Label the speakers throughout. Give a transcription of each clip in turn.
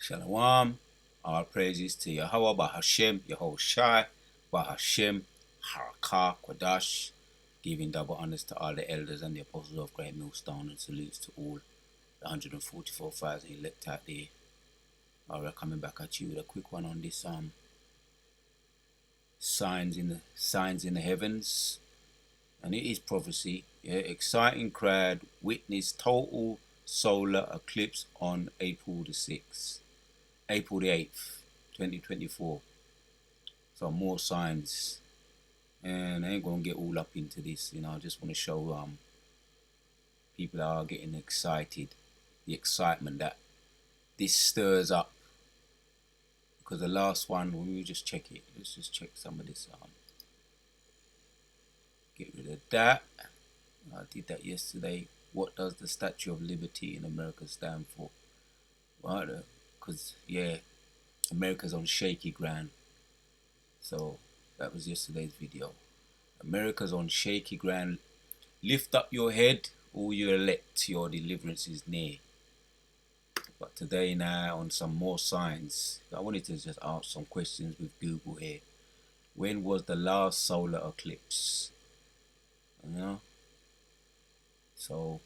Speaker 1: Shalom. All praises to Yahweh, Bahashem, Yehoshai, Bahashem, Harakah, Quadash. Giving double honors to all the elders and the apostles of Great Millstone, and salutes to all the 144,000 elect out there. Alright, coming back at you with a quick one on this signs in the heavens, and it is prophecy. Yeah, exciting crowd witnessed total solar eclipse on April the 6th. April the 8th, 2024. So more signs, and I ain't gonna get all up into this. I just want to show people that are getting excited, the excitement that this stirs up. Because the last one, when we just check it, let's just check some of this. Get rid of that. I did that yesterday. What does the Statue of Liberty in America stand for? Right, because yeah, America's on shaky ground. So that was yesterday's video. America's on shaky ground. Lift up your head, all you elect, your deliverance is near. But today now on some more signs, I wanted to just ask some questions with Google here. When was the last solar eclipse? So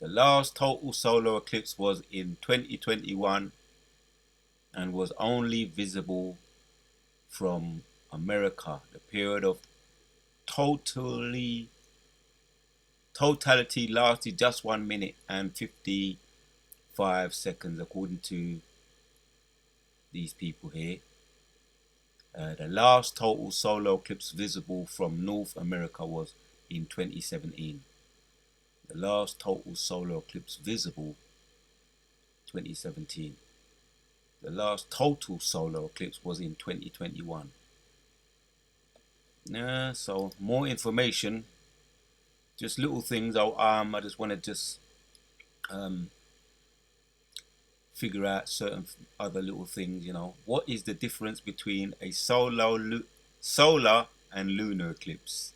Speaker 1: the last total solar eclipse was in 2021 and was only visible from America. The period of totality lasted just 1 minute and 55 seconds, according to these people here. The last total solar eclipse visible from North America was in 2017. The last total solar eclipse visible, 2017. The last total solar eclipse was in 2021. So more information, just little things. I just want to just figure out certain other little things. What is the difference between a solar and lunar eclipse?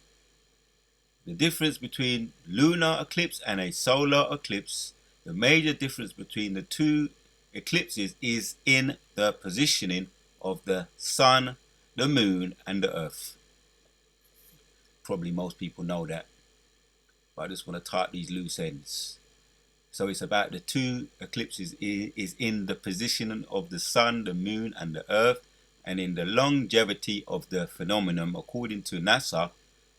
Speaker 1: The difference between lunar eclipse and a solar eclipse, the major difference between the two eclipses is in the positioning of the sun, the moon, and the earth. Probably most people know that, but I just want to tie up these loose ends. So it's about the two eclipses is in the positioning of the sun, the moon, and the earth, and in the longevity of the phenomenon. According to NASA,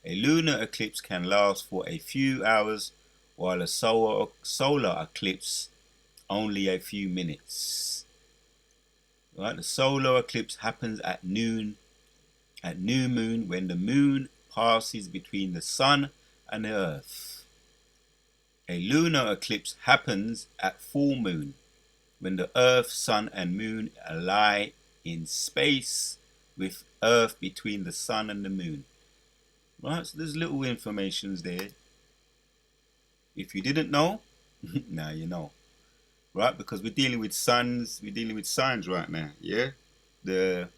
Speaker 1: a lunar eclipse can last for a few hours, while a solar eclipse only a few minutes. Right? The solar eclipse happens at new moon, when the moon passes between the sun and the earth. A lunar eclipse happens at full moon, when the earth, sun, and moon lie in space, with earth between the sun and the moon. Right, so there's little informations there. If you didn't know, now you know. Right, because we're dealing with signs right now. Yeah, the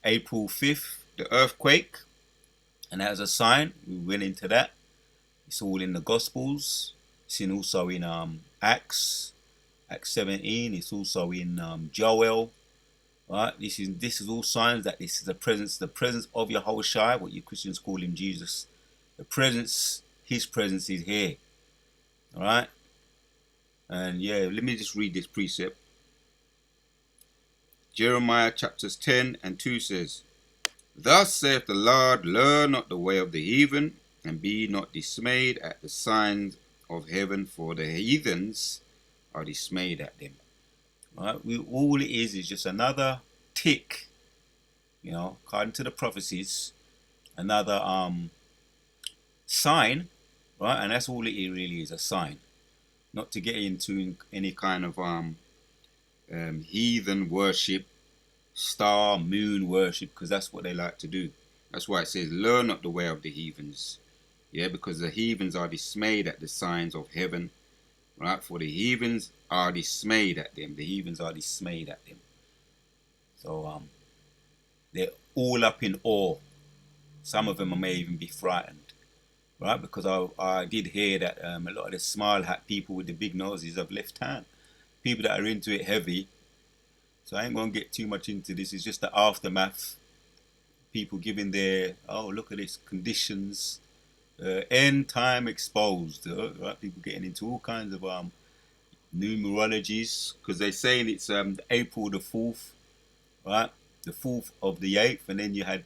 Speaker 1: April 5th, the earthquake, and as a sign, we went into that. It's all in the Gospels. It's also in Acts 17. It's also in Joel. Right, this is all signs that this is the presence of Yehoshai, what you Christians call him Jesus. His presence is here. All right, and yeah, let me just read this precept. Jeremiah chapters 10 and 2 says, "Thus saith the Lord, learn not the way of the heathen, and be not dismayed at the signs of heaven, for the heathens are dismayed at them." Right? All it is just another tick, according to the prophecies, another sign, right? And that's all it really is, a sign. Not to get into any kind of heathen worship, star, moon worship, because that's what they like to do. That's why it says, learn not the way of the heathens. Yeah, because the heathens are dismayed at the signs of heaven. Right? For the heathens are dismayed at them. The heathens are dismayed at them. So they're all up in awe. Some of them may even be frightened. Right? Because I did hear that a lot of the smile hat people with the big noses have left town. People that are into it heavy, So I ain't gonna get too much into this. It's just the aftermath. People giving their, oh, look at this, conditions, end time exposed. Right? People getting into all kinds of numerologies because they're saying it's April the 4th, right? The 4th of the 8th, and then you had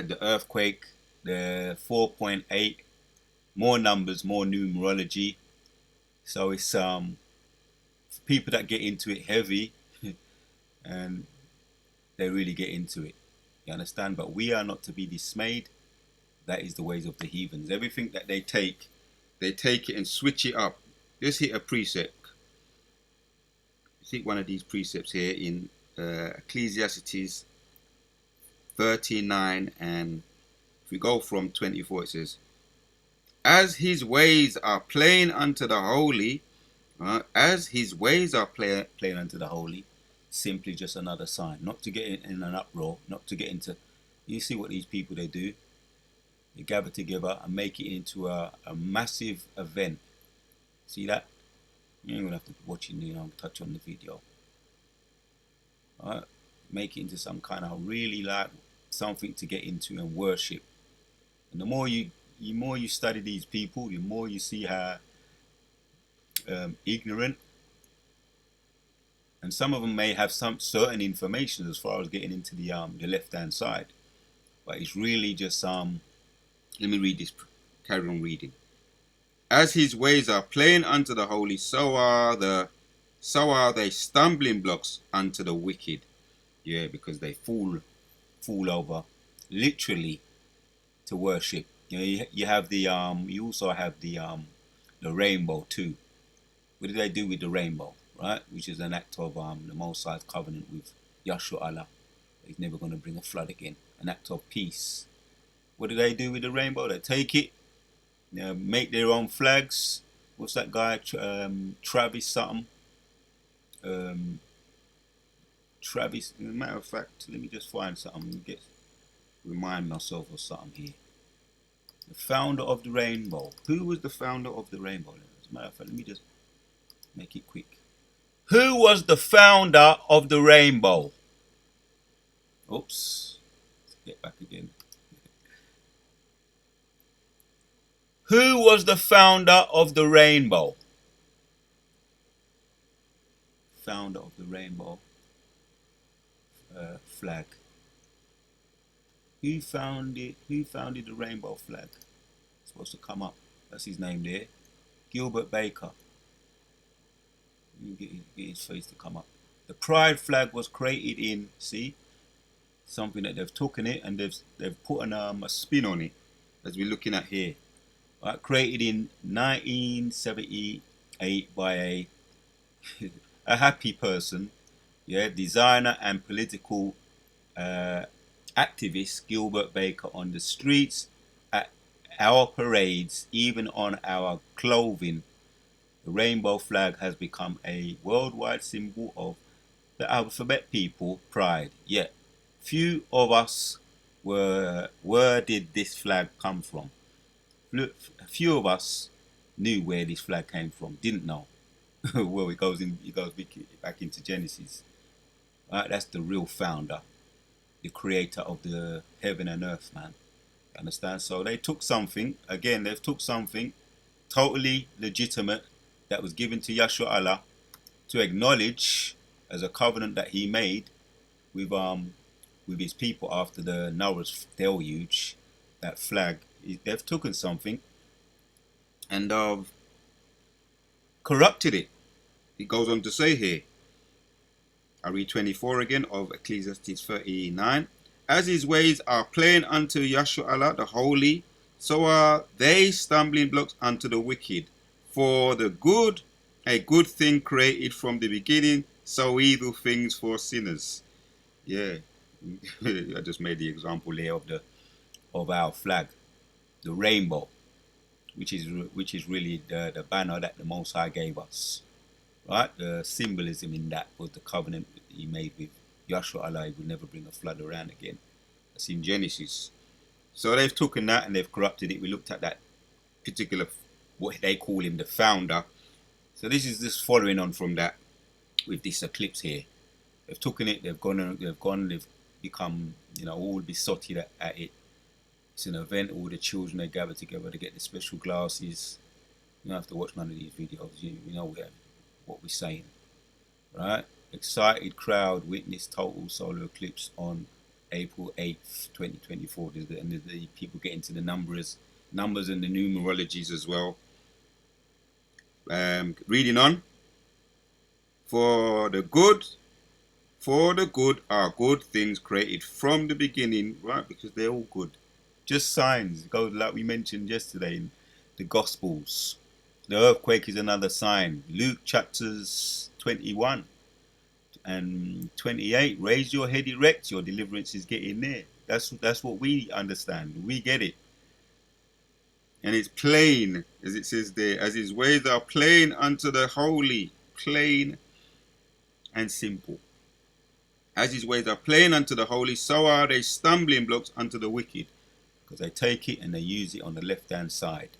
Speaker 1: the earthquake, the 4.8, more numbers, more numerology. So it's people that get into it heavy, and they really get into it. You understand? But we are not to be dismayed. That is the ways of the heathens. Everything that they take it and switch it up. Just hit a precept. See one of these precepts here in Ecclesiastes 39, and if we go from 24, it says, as his ways are plain unto the holy, as his ways are plain unto the holy, simply just another sign, not to get in an uproar, not to get into, you see what these people they do, they gather together and make it into a massive event. See that? You're gonna have to watch it, touch on the video. Make it into some kind of really like something to get into and worship. And the more you study these people, the more you see how ignorant, and some of them may have some certain information as far as getting into the left hand side, but it's really just let me read this. Carry on reading. As his ways are plain unto the holy, so are they stumbling blocks unto the wicked. Yeah, because they fall over literally to worship. You have the you also have the rainbow too. What did they do with the rainbow, right? Which is an act of the Most High's covenant with Yahshua Allah. He's never going to bring a flood again. An act of peace. What do they do with the rainbow? They take it, make their own flags. What's that guy? Travis something. Travis. As a matter of fact, let me just find something. Remind myself of something here. The founder of the rainbow. Who was the founder of the rainbow? As a matter of fact, let me just make it quick. Who was the founder of the rainbow? Oops. Let's get back again. Who was the founder of the rainbow? Founder of the rainbow flag. Who founded the rainbow flag? It's supposed to come up. That's his name there. Gilbert Baker. You get his face to come up. The pride flag was created in, see, something that they've taken it and they've put a spin on it, as we're looking at here. Right, created in 1978 by a happy person, yeah, designer and political activist Gilbert Baker. On the streets, at our parades, even on our clothing, the rainbow flag has become a worldwide symbol of the alphabet people pride. Yet few of us where did this flag come from? A few of us knew where this flag came from, didn't know. Well, it goes back into Genesis. Right, that's the real founder, the creator of the heaven and earth, man. You understand? So they took something, again, they've took something totally legitimate that was given to Yahshua Allah to acknowledge as a covenant that he made with his people after the Noah's deluge. That flag, they've taken something and corrupted it. It goes on to say here, I read 24 again of Ecclesiastes 39. As his ways are plain unto Yahshua Allah the holy, so are they stumbling blocks unto the wicked. For the good, a good thing created from the beginning, so evil things for sinners. Yeah, I just made the example there of our flag, the rainbow, which is really the banner that the Most High gave us. Right, the symbolism in that was the covenant that he made with Yahshua Allah. He would never bring a flood around again. That's in Genesis. So they've taken that and they've corrupted it. We looked at that particular, what they call him, the founder. So this is just following on from that. with this eclipse here. They've taken it, they've become, all besotted at it. It's an event, all the children, they gather together to get the special glasses. You don't have to watch none of these videos, you know what we're saying. Right? Excited crowd witnessed total solar eclipse on April 8th, 2024. And the people get into the numbers and the numerologies as well. Reading on. For the good are good things created from the beginning, right? Because they're all good. Just signs. It goes like we mentioned yesterday in the Gospels. The earthquake is another sign. Luke chapters 21 and 28. Raise your head erect. Your deliverance is getting near. That's what we understand. We get it. And it's plain, as it says there, as his ways are plain unto the holy. Plain and simple. As his ways are plain unto the holy, so are they stumbling blocks unto the wicked. Because they take it and they use it on the left-hand side.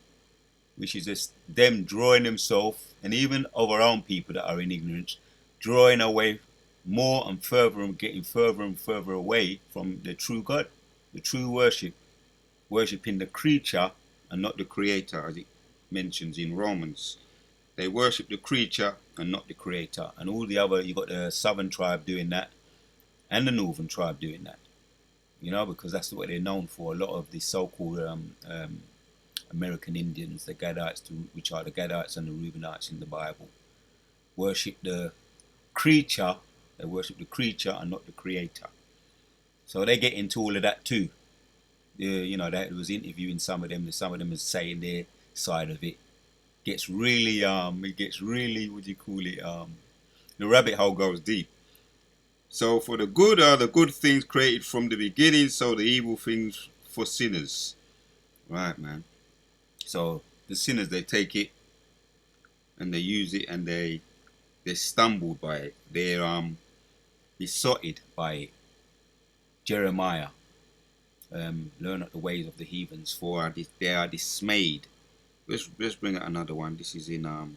Speaker 1: Which is just them drawing themselves, and even of our own people that are in ignorance, drawing away more and further and getting further and further away from the true God, the true worship. Worshipping the creature and not the creator, as it mentions in Romans. They worship the creature and not the creator. And all the other, you got the southern tribe doing that, and the northern tribe doing that. Because that's what they're known for. A lot of the so-called American Indians, the Gadites, which are the Gadites and the Reubenites in the Bible, worship the creature. They worship the creature and not the creator. So they get into all of that too. That was interviewing some of them. Some of them is saying their side of it. Gets really, what do you call it? The rabbit hole goes deep. So for the good are the good things created from the beginning, so the evil things for sinners. Right, man. So the sinners, they take it and they use it and they're stumbled by it. They're besotted by it. Jeremiah, learn not the ways of the heathens, for they are dismayed. Let's bring out another one. This is in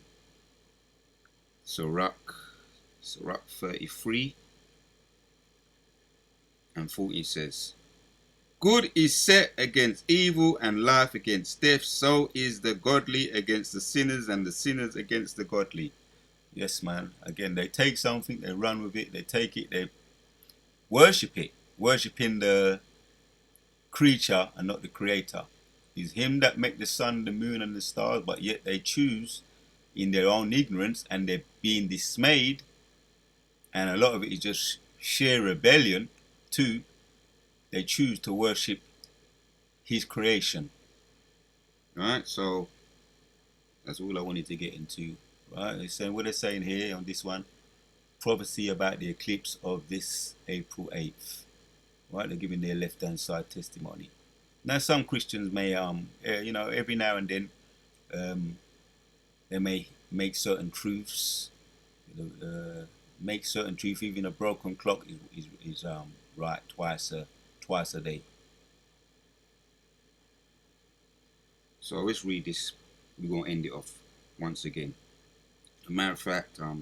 Speaker 1: Sirach 33 and 40 says, good is set against evil and life against death, so is the godly against the sinners and the sinners against the godly. Yes, man. Again, they take something, they run with it, they take it, they worship it, worshiping the creature and not the creator. It's him that make the sun, the moon and the stars, but yet they choose in their own ignorance and they're being dismayed, and a lot of it is just sheer rebellion too. They choose to worship his creation. Right, so that's all I wanted to get into. Right, they're saying what they're saying here on this one, prophecy about the eclipse of this April 8th. Right, they're giving their left-hand side testimony. Now, some Christians may, every now and then, they may make certain truths. Make certain truth. Even a broken clock is right twice a day. So let's read this. We're going to end it off once again. As a matter of fact, I'll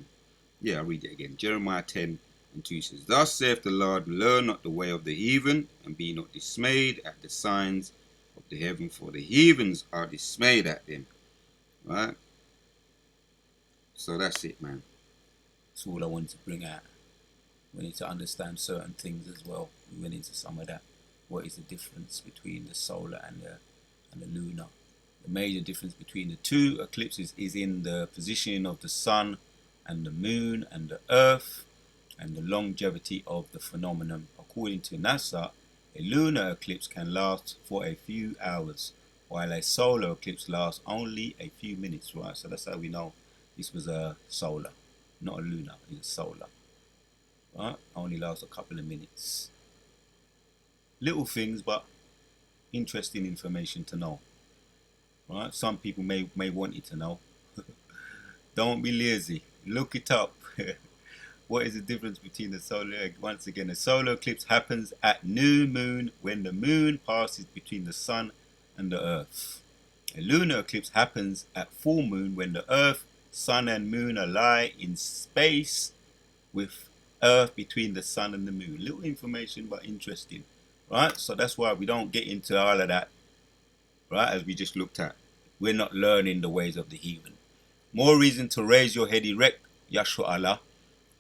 Speaker 1: read it again. Jeremiah 10 and 2 says, thus saith the Lord, learn not the way of the heathen, and be not dismayed at the signs of the heaven, for the heathens are dismayed at them. Right? So that's it, man. That's all I wanted to bring out. We need to understand certain things as well. We went into some of that. What is the difference between the solar and the lunar? The major difference between the two eclipses is in the positioning of the sun and the moon and the earth, and the longevity of the phenomenon. According to NASA, a lunar eclipse can last for a few hours, while a solar eclipse lasts only a few minutes. Right, so that's how we know this was a solar, not a lunar. It's solar. Right, only lasts a couple of minutes. Little things, but interesting information to know. Right, some people may want you to know. Don't be lazy. Look it up. What is the difference between the solar? Once again, a solar eclipse happens at new moon, when the moon passes between the sun and the earth. A lunar eclipse happens at full moon, when the earth, sun and moon lie in space with earth between the sun and the moon. Little information but interesting, right? So that's why we don't get into all of that, right, as we just looked at. We're not learning the ways of the heathen. More reason to raise your head erect, Yashua.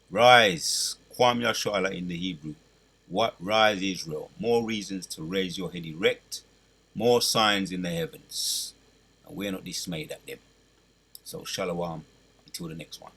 Speaker 1: Rise, Kwam Yashua in the Hebrew. What? Rise, Israel. More reasons to raise your head erect. More signs in the heavens. And we're not dismayed at them. So shalom until the next one.